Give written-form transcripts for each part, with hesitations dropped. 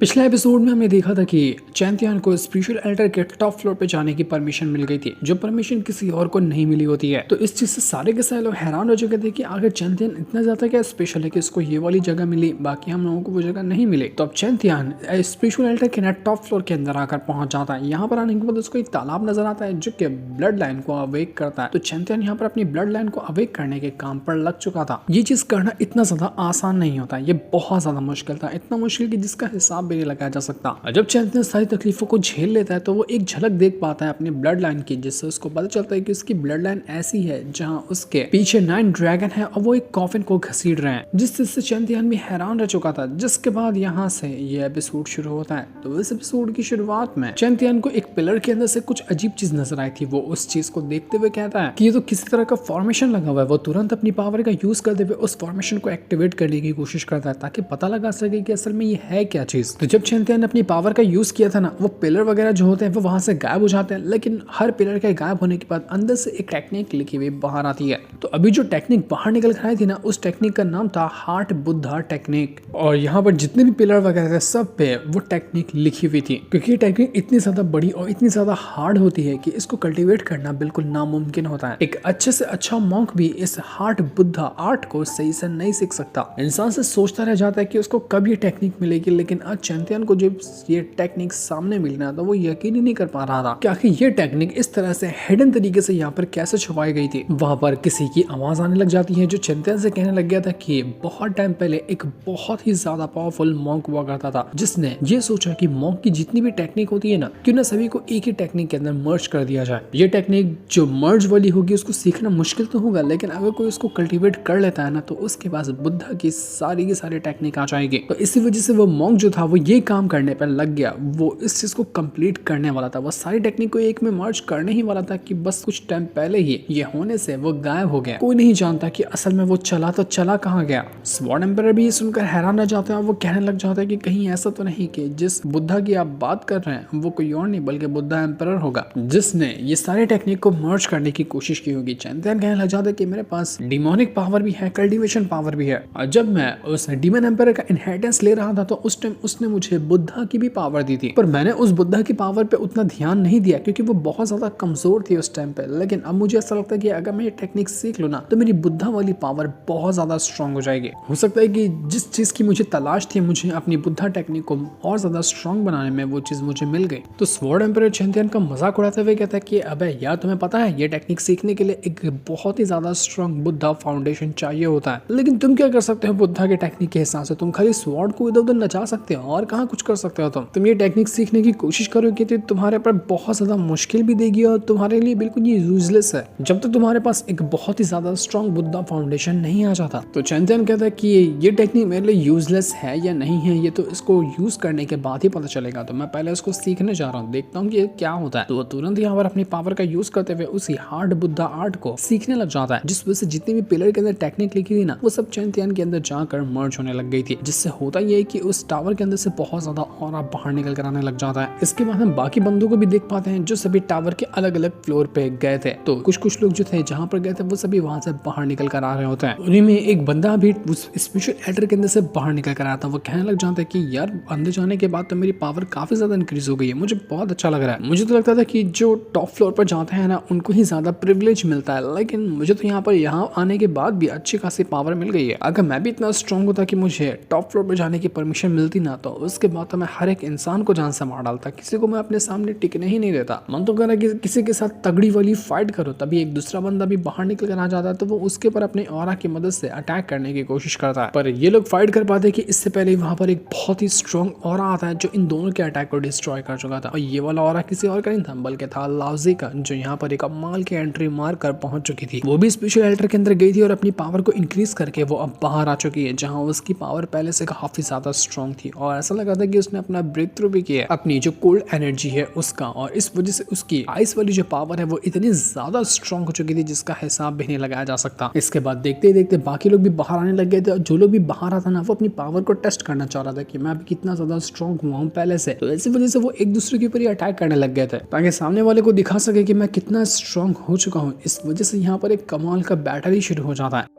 पिछले एपिसोड में हमने देखा था कि चैंतियन को स्पिरिचुअल एल्टर के टॉप फ्लोर पे जाने की परमिशन मिल गई थी, जो परमिशन किसी और को नहीं मिली होती है। तो इस चीज से सारे के सारे लोग हैरान हो चुके थे कि आखिर चैंतियन इतना ज्यादा क्या स्पेशल है कि इसको ये वाली जगह मिली, बाकी हम लोगों को वो जगह नहीं मिली। तो अब चैंतियन स्पिरिचुअल एल्टर के टॉप फ्लोर के अंदर आकर पहुंच जाता है। यहाँ पर आने के बाद उसको एक तालाब नजर आता है जो कि ब्लड लाइन को अवेक करता है। तो चैंतियन यहाँ पर अपनी ब्लड लाइन को अवेक करने के काम पर लग चुका था। ये चीज करना इतना ज्यादा आसान नहीं होता, ये बहुत ज्यादा मुश्किल था, इतना मुश्किल कि जिसका हिसाब भी नहीं लगाया जा सकता। जब चैंपियन सारी तकलीफों को झेल लेता है तो वो एक झलक देख पाता है अपनी ब्लड लाइन की, जिससे उसको पता चलता है कि उसकी ब्लड लाइन ऐसी है जहां उसके पीछे 9 ड्रैगन है और वो एक कॉफिन को घसीट रहे हैं, जिस चीज से चैंपियन भी हैरान रह चुका था। जिसके बाद यहाँ से ये एपिसोड शुरू होता है। तो इस एपिसोड की शुरुआत में चैंपियन को एक पिलर के अंदर से कुछ अजीब चीज नजर आई थी। वो उस चीज को देखते हुए कहता है कि ये तो किसी तरह का फॉर्मेशन लगा हुआ है। वो तुरंत अपनी पावर का यूज करते हुए उस फॉर्मेशन को एक्टिवेट करने की कोशिश करता है ताकि पता लगा सके कि असल में ये है क्या चीज। तो जब चैंपियन अपनी पावर का यूज किया था ना, वो पिलर वगैरह जो होते हैं वो वहां से गायब हो जाते हैं, लेकिन हर पिलर के गायब होने के बाद अंदर से एक टेक्निक लिखी हुई बाहर आती है। तो अभी जो टेक्निक बाहर निकल कर आई थी ना, उस टेक्निक का नाम था हार्ट बुद्धा टेक्निक। और यहाँ पर जितने भी पिलर वगैरह थे सब पे वो टेक्निक लिखी हुई थी, क्योंकि ये टेक्निक इतनी ज्यादा बड़ी और इतनी ज्यादा हार्ड होती है कि इसको कल्टीवेट करना बिल्कुल नामुमकिन होता है। एक अच्छे से अच्छा मॉन्क भी इस हार्ट बुद्धा आर्ट को सही से नहीं सीख सकता। इंसान से सोचता रह जाता है कि उसको कब ये टेक्निक मिलेगी, लेकिन आज चैंपियन को जब ये टेक्निक सामने मिलना तो वो यकीन ही नहीं कर पा रहा था कि आखिर ये टेक्निक इस तरह से हिडन तरीके से यहाँ पर कैसे छुपाई गई थी। वहां पर किसी की आवाज आने लग जाती है जो चैंपियन से कहने लग गया था कि बहुत टाइम पहले एक बहुत ही ज्यादा पावरफुल मॉन्क हुआ करता था, जिसने ये सोचा कि मॉन्क की जितनी भी टेक्निक होती है ना, क्यों ना सभी को एक ही टेक्निक के अंदर मर्ज कर दिया जाए। ये टेक्निक जो मर्ज वाली होगी उसको सीखना मुश्किल तो होगा, लेकिन अगर कोई उसको कल्टीवेट कर लेता है ना तो उसके पास बुद्धा की सारी टेक्निक आ जाएगी। तो इसी वजह से वो मॉन्क जो था वो ये काम करने पर लग गया। वो इस चीज को कंप्लीट करने वाला था, वो सारी टेक्निक को एक में मर्ज करने ही वाला था कि बस कुछ टाइम पहले ही ये होने से वो गायब हो गया। कोई नहीं जानता कि असल में वो चला तो चला कहाँ गया। स्वॉर्ड एम्पायर भी सुनकर हैरान रह जाते हैं। वो कहने लग जाता है कि कहीं ऐसा तो नहीं कि जिस बुद्धा की आप बात कर रहे हैं वो कोई और नहीं बल्कि बुद्धा एम्पायर होगा, जिसने ये सारे टेक्निक को मर्ज करने की कोशिश की होगी। चैंपियन कहने लग जाता है कि मेरे पास डिमोनिक पावर भी है, कल्टीवेशन पावर भी है, और जब मैं उस डीमन एम्पायर का इनहेरिटेंस ले रहा था तो उस टाइम उसने मुझे बुद्धा की भी पावर दी थी, पर मैंने उस बुद्धा की पावर पे उतना ध्यान नहीं दिया क्योंकि वो बहुत ज्यादा कमजोर थी उस टाइम पे। लेकिन अब मुझे ऐसा लगता है कि अगर मैं ये टेक्निक सीख लूँ ना तो मेरी बुद्धा वाली पावर बहुत ज्यादा स्ट्रांग हो जाएगी। हो सकता है कि जिस चीज की मुझे तलाश थी, मुझे अपनी बुद्धा टेक्निक को और ज्यादा स्ट्रांग बनाने में वो चीज मुझे मिल गई। तो स्वॉर्ड एम्पायर चैंपियन का मजाक उड़ाते हुए कहता है कि अबे यार, तुम्हें पता है ये टेक्निक सीखने के लिए एक बहुत ही ज्यादा स्ट्रांग बुद्धा फाउंडेशन चाहिए होता है, लेकिन तुम क्या कर सकते हो बुद्धा के टेक्निक के हिसाब से? तुम खाली स्वॉर्ड को इधर उधर नचा सकते हो और कहाँ कुछ कर सकते हो। तुम ये टेक्निक सीखने की कोशिश करोगे तो तुम्हारे पर बहुत ज्यादा मुश्किल भी देगी और तुम्हारे लिए बिल्कुल ये यूजलेस है जब तक तुम्हारे पास एक बहुत ही ज्यादा स्ट्रांग बुद्धा फाउंडेशन नहीं आ जाता। तो चैंपियन कहता है कि ये टेक्निक मेरे लिए यूजलेस है या नहीं है ये तो इसको यूज करने के बाद ही पता चलेगा। तो मैं पहले इसको सीखने जा रहा हूँ, देखता हूँ कि ये क्या होता है। तो वो तुरंत यहाँ पर अपनी पावर का यूज करते हुए उसी हार्ट बुद्धा आर्ट को सीखने लग जाता है, जिस वजह से जितनी भी पिलर के अंदर टेक्निक लिखी थी ना वो सब चैंपियन के अंदर जाकर मर्ज होने लग गई थी, जिससे होता ये है कि उस टावर के अंदर से बहुत ज्यादा ऑरा बाहर निकल कर आने लग जाता है। इसके बाद हम बाकी बंदों को भी देख पाते हैं जो सभी टावर के अलग अलग फ्लोर पे गए थे। तो कुछ लोग जो थे जहाँ पर गए थे वो सभी वहां से बाहर निकल कर आ रहे होते हैं। उन्हीं में एक बंदा भी उस स्पिरिचुअल एल्टर के अंदर से बाहर निकल कर आया था। वो कहने लग जाता है कि यार, अंदर जाने के बाद तो मेरी पावर काफी ज्यादा इंक्रीज हो गई है, मुझे बहुत अच्छा लग रहा है। मुझे तो लगता था कि जो टॉप फ्लोर पर जाते हैं ना उनको ही ज्यादा प्रिविलेज मिलता है, लेकिन मुझे तो यहाँ आने के बाद भी अच्छी खासी पावर मिल गई है। अगर मैं भी इतना स्ट्रांग होता कि मुझे टॉप फ्लोर पर जाने की परमिशन मिलती ना तो उसके बाद तो मैं हर एक इंसान को जान से मार डालता, किसी को मैं अपने सामने टिकने ही नहीं देता। मन तो कह रहा कि किसी के साथ तगड़ी वाली फाइट करो, तभी एक दूसरा बंदा भी बाहर निकल कर आ जाता है तो वो उसके पर अपने ऑरा की मदद से अटैक करने की कोशिश करता है। पर ये लोग फाइट कर पाते कि इससे पहले वहां पर एक बहुत ही स्ट्रॉन्ग ऑरा आता है जो इन दोनों के अटैक को डिस्ट्रॉय कर चुका था। और ये वाला ऑरा किसी और का नहीं था बल्कि था लाउजी का, जो यहाँ पर एक कमाल की एंट्री मार कर पहुंच चुकी थी। वो भी स्पिरिचुअल एल्टर के अंदर गई थी और अपनी पावर को इंक्रीज करके वो अब बाहर आ चुकी है, जहाँ उसकी पावर पहले से काफी ज्यादा स्ट्रॉन्ग थी और ऐसा लगा था कि उसने अपना ब्रेक थ्रू भी किया अपनी जो कोल्ड एनर्जी है उसका, और इस वजह से उसकी आइस वाली जो पावर है वो इतनी ज्यादा स्ट्रॉन्ग हो चुकी थी जिसका हिसाब भी नहीं लगाया जा सकता। इसके बाद देखते ही देखते बाकी लोग भी बाहर आने लग गए थे और जो लोग भी बाहर आता ना वो अपनी पावर को टेस्ट करना चाह रहा था कि मैं अभी कितना ज्यादा स्ट्रॉन्ग हुआ हूँ पहले से। तो इसी वजह से वो एक दूसरे के ऊपर ही अटैक करने लग गए थे ताकि सामने वाले को दिखा सके कि मैं कितना स्ट्रॉन्ग हो चुका हूँ। इस वजह से यहाँ पर एक कमाल का बैटल ही शुरू हो जाता है।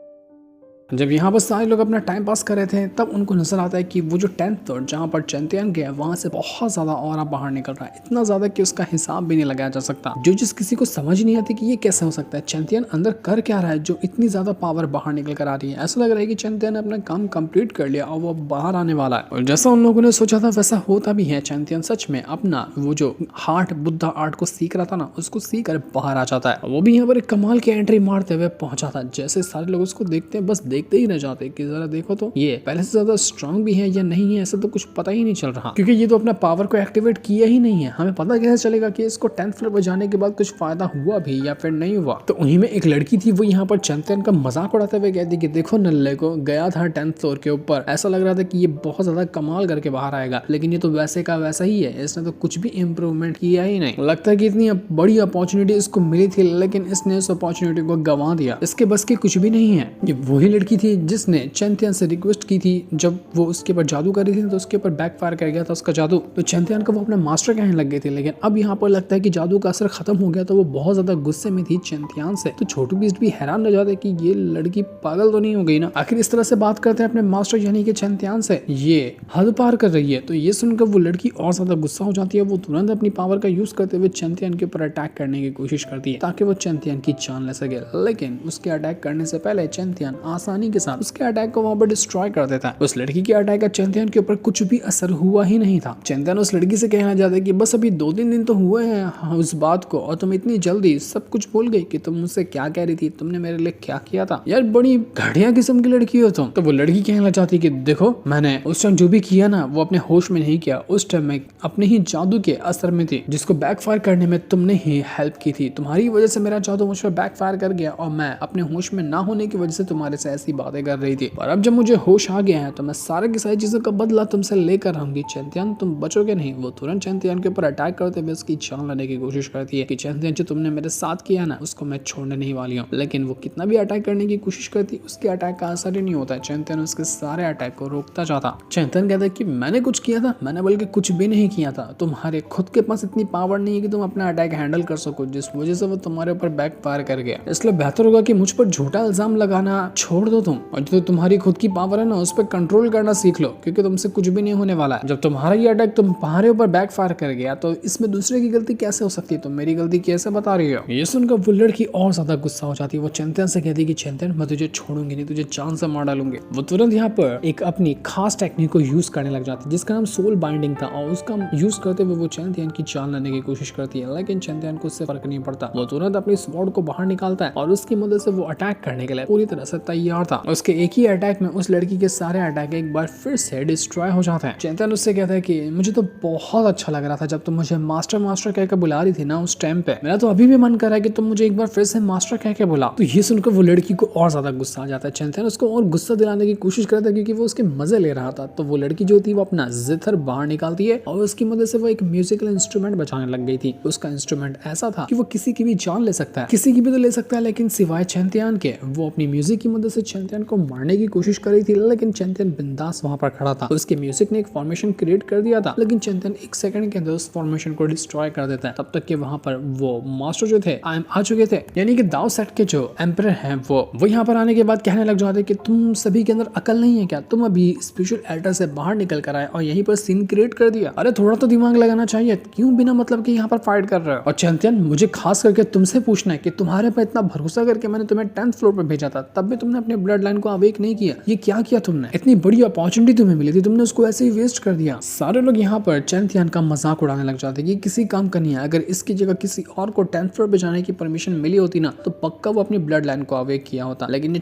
जब यहाँ पर सारे लोग अपना टाइम पास कर रहे थे तब उनको नजर आता है कि वो जो 10th फ्लोर जहाँ पर चैंपियन गया वहां से बहुत ज्यादा ऑरा बाहर निकल रहा है, इतना ज्यादा कि उसका हिसाब भी नहीं लगाया जा सकता। जो जिस किसी को समझ नहीं आती कि ये कैसे हो सकता है, चैंपियन अंदर कर क्या रहा है जो इतनी ज्यादा पावर बाहर निकल कर आ रही है। ऐसा लग रहा है कि चैंपियन ने अपना काम कंप्लीट कर लिया और वो बाहर आने वाला है। और जैसा उन लोगों ने सोचा था वैसा होता भी है, चैंपियन सच में अपना वो जो हार्ट बुद्धा आर्ट को सीख रहा था ना, उसको सीख कर बाहर आ जाता है। वो भी यहाँ पर एक कमाल की एंट्री मारते हुए पहुंचा था। जैसे सारे लोग उसको देखते हैं बस देखते ही रह जाते कि जरा देखो तो ये पहले से ज्यादा स्ट्रांग भी है या नहीं है, ऐसा तो कुछ पता ही नहीं चल रहा, क्योंकि ये तो अपना पावर को एक्टिवेट किया ही नहीं है। हमें पता कैसे चलेगा कि इसको 10th फ्लोर पर जाने के बाद कुछ फायदा हुआ भी या फिर नहीं हुआ। तो उन्हीं में एक लड़की थी, वो यहाँ पर चैंपियन का मजाक उड़ाते हुए कहती कि देखो नल्ले को गया था 10th फ्लोर के ऊपर, ऐसा लग रहा था कि ये बहुत ज्यादा कमाल करके बाहर आएगा, लेकिन ये तो वैसे का वैसा ही है, इसने तो कुछ भी इम्प्रूवमेंट किया ही नहीं। लगता है कि इतनी बड़ी अपॉर्चुनिटी इसको मिली थी लेकिन इसने उस अपॉर्चुनिटी को गंवा दिया, इसके बस की कुछ भी नहीं है। ये वही लड़की थी जिसने चैंपियन से रिक्वेस्ट की थी जब वो उसके ऊपर जादू कर रही थी तो उसके ऊपर बैकफायर कर गया था उसका जादू, तो चैंपियन को वो अपना मास्टर कहने लग गई थी। लेकिन अब यहाँ पर लगता है कि जादू का असर खत्म हो गया, तो वो बहुत ज्यादा गुस्से में थी चैंपियन से। तो छोटू बीस्ट भी हैरान रह जाते कि ये लड़की पागल तो नहीं हो गई ना, आखिर इस तरह से बात करते हैं अपने मास्टर यानी कि चैंपियन से, ये हद पार कर रही है। तो ये सुनकर वो लड़की और ज्यादा गुस्सा हो जाती है। वो तुरंत अपनी पावर का यूज करते हुए चैंपियन के ऊपर अटैक करने की कोशिश करती है ताकि वो चैंपियन की जान ले सके। लेकिन उसके अटैक करने से पहले चैंपियन आसानी के साथ उसके अटैक को वहां पर डिस्ट्रॉय कर देता है। उस लड़की के अटैक का चैंपियन के ऊपर कुछ भी असर हुआ ही नहीं था। चैंपियन उस लड़की से कहना चाहता है कि बस अभी 2-3 दिन तो हुए हैं उस बात को और तुम इतनी जल्दी सब कुछ भूल गई कि तुम मुझसे क्या कह रही थी, तुमने मेरे लिए क्या किया था, यार बड़ी घटिया किस्म की लड़की हो तुम। तो वो लड़की कहना चाहती कि देखो मैंने उस टाइम जो भी किया ना वो अपने होश में नहीं किया, उस टाइम मैं अपने ही जादू के असर में थी जिसको बैकफायर करने में तुमने ही हेल्प की थी। तुम्हारी वजह से मेरा जादू मुझ पर बैकफायर कर गया और मैं अपने होश में ना होने की वजह से तुम्हारे से ऐसी बातें कर रही थी। और अब जब मुझे होश आ गया है तो मैं सारे की सारी चीजों का बदला तुमसे लेकर रहूंगी। चैंपियन तुम बचोगे नहीं। वो तुरंत चैंपियन के ऊपर अटैक करते हुए उसकी जान लेने की कोशिश करती है कि चैंपियन जो तुमने मेरे साथ किया ना उसको मैं छोड़ने नहीं वाली हूँ। लेकिन वो कितना भी अटैक करने की कोशिश करती उसके अटैक का असर ही नहीं होता है। चैंपियन उसके सारे अटैक को रोकता जाता। चैंपियन कहता है कि मैंने कुछ किया था, मैंने बल्कि कुछ भी नहीं किया था, तुम्हारे खुद के पास इतनी पावर नहीं है कि तुम अपना अटैक हैंडल कर सको, जिस वजह से वो तुम्हारे ऊपर बैकफायर कर गया। इसलिए बेहतर होगा कि मुझ पर झूठा इल्जाम लगाना छोड़ दो तुम, और जो तुम्हारी खुद की पावर है ना उस पर कंट्रोल करना सीख लो, क्योंकि तुमसे कुछ भी नहीं होने वाला है। जब तुम्हारा ये अटैक तुम्हारे ऊपर बैकफायर कर गया तो इसमें दूसरे की गलती कैसे हो सकती है, तुम मेरी गलती कैसे बता रही हो। ये सुनकर वो लड़की और ज्यादा गुस्सा हो जाती है। वो चैंपियन से कहती है कि चैंपियन मैं तुझे छोड़ूंगी नहीं, तुझे जान से मार डालूंगी। वो तुरंत यहाँ पर एक अपनी खास टेक्निक को यूज करने लग जाती है जिसका नाम सोल बाइंडिंग था, और उसका यूज करते हुए वो चैंपियन की जान लेने की कोशिश करती है। लेकिन चैंपियन को उससे फर्क नहीं पड़ता। वो तुरंत अपनी स्वॉर्ड को बाहर निकालता है और उसकी मदद से वो अटैक करने के लिए पूरी तरह से तैयार था। उसके एक ही अटैक में उस लड़की के सारे अटैक एक बार फिर से डिस्ट्रॉय हो जाते हैं। चैंपियन उससे कहता है कि मुझे तो बहुत अच्छा लग रहा था जब तुम मुझे मास्टर मास्टर कहकर बुला रही थी ना उस टाइम पे, मेरा तो अभी भी मन कर रहा है कि तुम मुझे एक बार फिर से मास्टर कह के बुला। तो ये सुनकर वो लड़की को और ज्यादा गुस्सा आ जाता है। चैंपियन उसको और गुस्सा दिलाने की कोशिश करता है क्योंकि वो उसके मजे ले रहा था। तो वो लड़की जो थी वो अपना जिथर बाहर निकालती है और उसकी मदद से वो एक म्यूजिकल इंस्ट्रूमेंट बजाने लग गई थी। उसका इंस्ट्रूमेंट ऐसा था कि वो किसी की भी जान ले सकता है, किसी की भी तो ले सकता है, लेकिन सिवाय चैंपियन के। वो अपनी म्यूजिक की मदद से चैंपियन को मारने की कोशिश कर रही थी, लेकिन चैंपियन बिंदास वहां पर खड़ा था। उसके म्यूजिक ने एक फॉर्मेशन क्रिएट कर दिया था, लेकिन चैंपियन एक सेकंड के अंदर उस फॉर्मेशन को डिस्ट्रॉय कर देता है। तब तक कि वहां पर वो मास्टर जो थे आ चुके थे, यानी कि दाव सेट के जो एम्परर हैं वो यहाँ पर आने के बाद कहने लग जाते कि तुम सभी के अंदर अकल नहीं है क्या, तुम अभी स्पिरिचुअल एल्टर से बाहर निकल कर आए और यहीं पर सीन क्रिएट कर दिया। अरे थोड़ा तो दिमाग लगाना चाहिए, क्यों बिना मतलब कि यहाँ पर फाइट कर रहे हो। और चैंपियन मुझे खास करके तुमसे पूछना है कि तुम्हारे पर इतना भरोसा करके मैंने तुम्हें 10th फ्लोर पर भेजा था, तब भी तुमने अपने ब्लड लाइन को अवेक नहीं किया। ये क्या किया तुमने, इतनी बड़ी अपॉर्चुनिटी तुम्हें मिली थी, तुमने उसको ऐसे ही वेस्ट कर दिया। सारे लोग यहाँ पर चैंपियन का मजाक उड़ाने लग जाते कि किसी काम का नहीं है, अगर इसकी जगह किसी और को 10th फ्लोर पे जाने की परमिशन मिली होती ना तो पक्का वो अपनी ब्लड लाइन को अवेक किया होता। लेकिन ये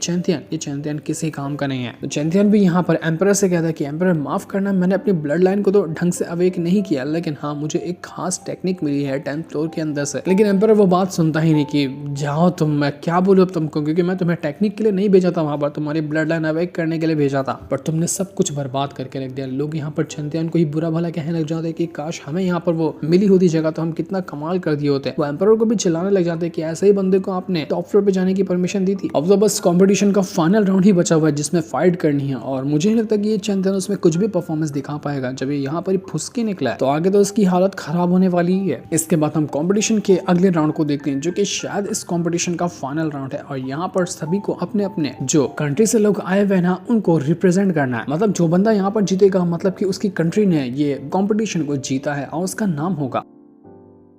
चैंपियन किसी काम का नहीं है। तो चैंपियन भी यहाँ पर एम्परर से कहता है कि एम्परर माफ करना, मैंने अपनी ब्लड लाइन को तो ढंग से अवेक नहीं किया, लेकिन हाँ मुझे एक खास टेक्निक मिली है 10th फ्लोर के अंदर से। लेकिन एम्परर वो बात सुनता ही नहीं कि जाओ तुम, मैं क्या बोलूं अब तुमको, क्योंकि मैं तुम्हें टेक्निक के लिए नहीं भेजा था वहां पर, तुम्हारी ब्लड लाइन अवेक करने के लिए भेजा था, पर तुमने सब कुछ बर्बाद करके रख दिया। लोग यहाँ पर चैंपियन को ही बुरा भला कहने लग जाते कि काश हमें यहाँ पर वो मिली होती जगह तो हम कितना कमाल कर दिए होते। वो एम्परर को भी चिल्लाने लग जाते कि ऐसे ही बंदे को आपने टॉप फ्लोर पे जाने की परमिशन दी थी। अब तो बस कंपटीशन का फाइनल राउंड ही बचा हुआ है जिसमें फाइट करनी है, और मुझे नहीं लगता कि ये चैंपियन उसमें कुछ भी परफॉर्मेंस दिखा पाएगा। जब ये यहाँ पर ही फुसके निकला है तो आगे तो उसकी हालत खराब होने वाली ही है। इसके बाद हम कंपटीशन के अगले राउंड को देखते हैं जो कि शायद इस कंपटीशन का फाइनल राउंड है, और यहाँ पर सभी को अपने अपने जो कंट्री से लोग आए हुए ना उनको रिप्रेजेंट करना है। मतलब जो बंदा यहाँ पर जीतेगा मतलब कि उसकी कंट्री ने ये कंपटीशन को जीता है और उसका नाम होगा।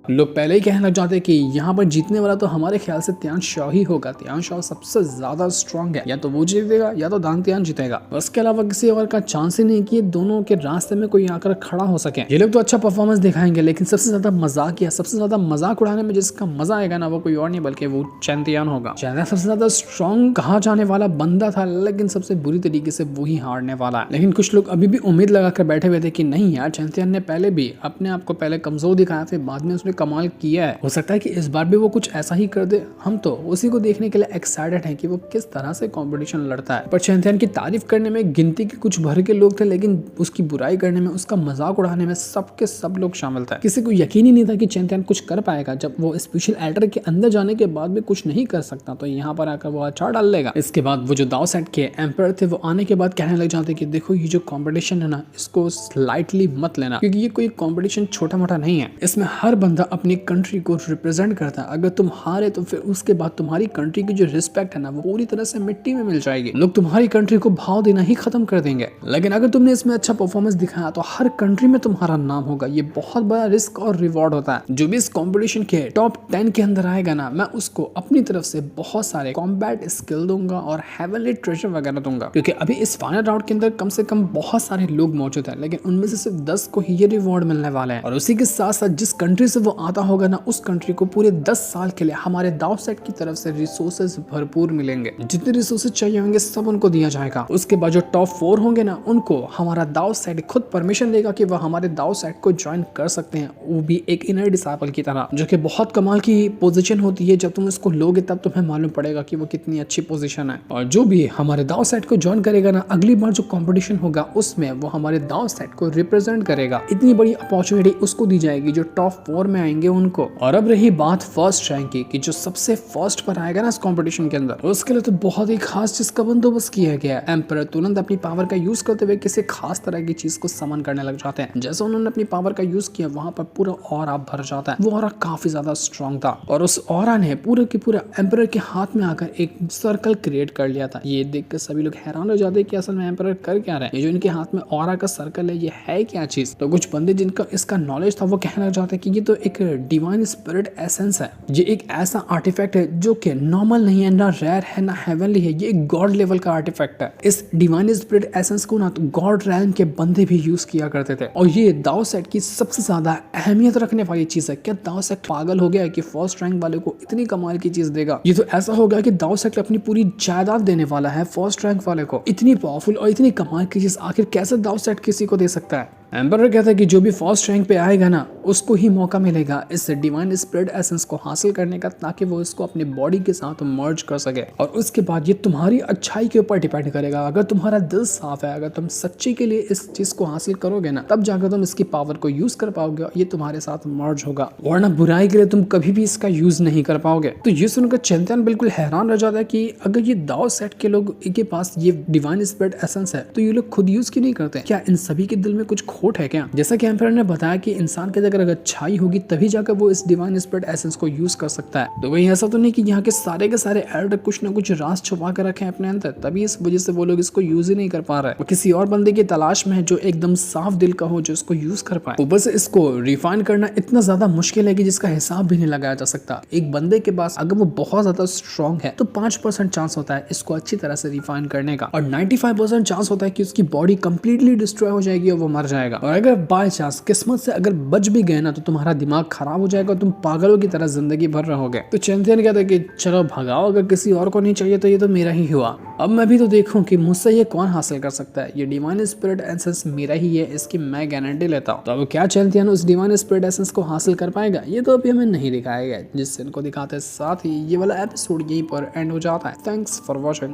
लोग पहले ही कहने लग जाते कि यहाँ पर जीतने वाला तो हमारे ख्याल से तियान शाह ही होगा। तियान शाह सबसे ज्यादा स्ट्रांग है, या तो वो जीतेगा या तो दांग तियान जीतेगा। उसके अलावा किसी और का चांस ही नहीं कि ये दोनों के रास्ते में कोई आकर खड़ा हो सके। ये लोग तो अच्छा परफॉर्मेंस दिखाएंगे, लेकिन सबसे ज्यादा मजाक या सबसे ज्यादा मजाक उड़ाने में जिसका मजा आएगा ना वो कोई और नहीं बल्कि वो चैन तियान होगा। चैन सबसे ज्यादा स्ट्रांग कहा जाने वाला बंदा था, लेकिन सबसे बुरी तरीके से वही हारने वाला है। लेकिन कुछ लोग अभी भी उम्मीद लगाकर बैठे हुए थे कि नहीं यार, चैन तियान ने पहले भी अपने आप को पहले कमजोर दिखाया, फिर बाद में उसने कमाल किया है। हो सकता है कि इस बार भी वो कुछ ऐसा ही कर दे। हम तो उसी को देखने के लिए एक्साइटेड हैं कि वो किस तरह से कंपटीशन लड़ता है। पर चैन तियान की तारीफ करने में गिनती के कुछ भर के लोग थे, लेकिन उसकी बुराई करने में, उसका मजाक उड़ाने में सबके सब लोग शामिल थे। किसी को यकीन ही नहीं था कि चैन तियान कुछ कर पाएगा। जब वो स्पेशल एल्टर के अंदर जाने के बाद भी कुछ नहीं कर सकता तो यहाँ पर आकर वो अचार डाल लेगा। इसके बाद वो जो दाव सेट के एम्पायर थे वो आने के बाद कहने लग जाते कि देखो ये जो कंपटीशन है ना, इसको स्लाइटली मत लेना, क्योंकि ये कोई कंपटीशन छोटा मोटा नहीं है। इसमें हर बंदा अपनी कंट्री को रिप्रेजेंट करता है। अगर तुम हारे तो फिर उसके बाद तुम्हारी कंट्री की जो रिस्पेक्ट है ना वो पूरी तरह से मिट्टी में मिल जाएगी। लोग तुम्हारी कंट्री को भाव देना ही खत्म कर देंगे। लेकिन अगर तुमने इसमें अच्छा परफॉर्मेंस दिखाया तो हर कंट्री में तुम्हारा नाम होगा। ये बहुत बड़ा रिस्क और रिवॉर्ड होता है। जो भी इस कंपटीशन के टॉप 10 के अंदर आएगा ना, मैं उसको अपनी तरफ से बहुत सारे कॉम्बैट स्किल दूंगा और हेवनली ट्रेजर वगैरह दूंगा, क्योंकि अभी इस फाइनल राउंड के अंदर कम से कम बहुत सारे लोग मौजूद हैं, लेकिन उनमें से सिर्फ 10 को ही ये रिवॉर्ड मिलने वाले हैं। और उसी के साथ साथ जिस कंट्री से वो आता होगा ना, उस कंट्री को पूरे 10 साल के लिए हमारे दाव सेट की तरफ से रिसोर्सेज भरपूर मिलेंगे। जितने रिसोर्सेज चाहिए होंगे सब उनको दिया जाएगा। उसके बाद जो टॉप 4 होंगे ना, उनको हमारा दाव सेट खुद परमिशन देगा कि वह हमारे दाव सेट को ज्वाइन कर सकते हैं, वो भी एक इनर डिसाइपल की तरह, जो कि बहुत कमाल की पोजीशन होती है। जब तुम इसको लोगे तब तुम्हें मालूम पड़ेगा कि वो कितनी अच्छी पोजीशन है। और जो भी हमारे दाव सेट को ज्वाइन करेगा ना, अगली बार जो कंपटीशन होगा उसमें वो हमारे दाव सेट को रिप्रेजेंट करेगा। इतनी बड़ी अपॉर्चुनिटी उसको दी जाएगी जो टॉप 4 में आएंगे उनको। और अब रही बात फर्स्ट रैंक की, कि जो सबसे फर्स्ट पर आएगा ना इस कंपटीशन के अंदर, उसके लिए तो बहुत ही खास चीज का बंदोबस्त किया गया है। एम्परर तुरंत अपनी पावर का यूज करते हुए किसी खास तरह की चीज को समन करने लग जाते हैं। जैसे उन्होंने अपनी पावर का यूज किया, वहां पर पूरा ऑरा भर जाता है। वो ऑरा काफी ज्यादा स्ट्रॉन्ग था और उस ऑरा ने पूरे के पूरा एम्परर के हाथ में आकर एक सर्कल क्रिएट कर लिया था। ये देखकर सभी लोग हैरान हो जाते हैं कि असल में एम्परर कर क्या रहा है। ये जो इनके हाथ में ऑरा का सर्कल है, ये है क्या चीज। तो कुछ बंदे जिनका इसका नॉलेज था वो कहने लग जाते हैं कि ये तो एक डिवाइन स्पिरिट एसेंस है। ये एक ऐसा आर्टिफैक्ट है जो कि नॉर्मल नहीं है, ना रेयर है, ना हेवनली है। ये एक गॉड लेवल का आर्टिफैक्ट है। इस डिवाइन स्पिरिट एसेंस को ना तो गॉड रैल्म के बंदे भी यूज किया करते थे। और ये दाव सेट की सबसे ज्यादा अहमियत रखने वाली चीज है। क्या दाव सेट पागल हो गया है कि फर्स्ट रैंक वाले को इतनी कमाल की चीज देगा? ये तो ऐसा होगा कि दाव सेट अपनी पूरी जायदाद देने वाला है फर्स्ट रैंक वाले को। इतनी पावरफुल और इतनी कमाल की चीज आखिर कैसे दाव सेट किसी को दे सकता है? एम्परर कहता है कि जो भी फर्स्ट रैंक पे आएगा ना, उसको ही मौका मिलेगा इस डिवाइन स्पिरिट एसेंस को हासिल करने का, ताकि वो इसको अपनी बॉडी के साथ मर्ज कर सके। और उसके बाद ये तुम्हारी अच्छाई के ऊपर डिपेंड करेगा। अगर तुम्हारा दिल साफ है, अगर तुम सच्ची के लिए इस चीज को हासिल करोगे ना, तब जाकर तुम इसकी पावर को यूज कर पाओगे और ये तुम्हारे साथ मर्ज होगा। वरना बुराई के लिए तुम कभी भी इसका यूज नहीं कर पाओगे। तो ये सुनकर चैंपियन बिल्कुल हैरान रह जाता है कि अगर ये दाव सेट के लोग के पास ये डिवाइन स्पिरिट एसेंस है, तो ये लोग खुद यूज क्यों नहीं करते? क्या इन सभी के दिल में कुछ खोट है क्या? जैसा कि एम्परर ने बताया कि इंसान के अंदर अगर अच्छाई होगी तभी जाकर वो इस डिवाइन स्पिरिट एसेंस को यूज कर सकता है। तो वही ऐसा तो नहीं कि यहाँ के सारे एल्डर कुछ ना कुछ राज छुपा कर रखे हैं अपने अंदर, तभी इस वजह से वो लोग इसको यूज ही नहीं कर पा रहे। वो किसी और बंदे की तलाश में है जो एकदम साफ दिल का हो, जो इसको यूज कर पाए। ऊपर से इसको रिफाइन करना इतना ज्यादा मुश्किल है कि जिसका हिसाब भी नहीं लगाया जा सकता। एक बंदे के पास अगर वो बहुत ज्यादा स्ट्रॉन्ग है तो 5% चांस होता है इसको अच्छी तरह से रिफाइन करने का, और 95% चांस होता है कि उसकी बॉडी कंप्लीटली डिस्ट्रॉय हो जाएगी और वो मर जाएगा। और अगर बाय चांस किस्मत से अगर बच भी गए ना, तो तुम्हारा दिमाग खराब हो जाएगा और तुम पागलों की तरह जिंदगी भर रहोगे। तो चैंपियन कहता है कि चलो भगाओ, अगर किसी और को नहीं चाहिए तो ये तो मेरा ही हुआ। अब मैं भी तो देखूं कि मुझसे ये कौन हासिल कर सकता है। ये डिवाइन स्पिरिट एसेंस मेरा ही है, इसकी मैं गारंटी लेता हूँ। तो अब क्या चैंपियन उस डिवाइन स्पिरिट एसेंस को हासिल कर पाएगा? ये तो अभी हमें नहीं दिखाया गया, जिससे इनको दिखाते साथ ही ये वाला एपिसोड यहीं पर एंड हो जाता है। Thanks for watching.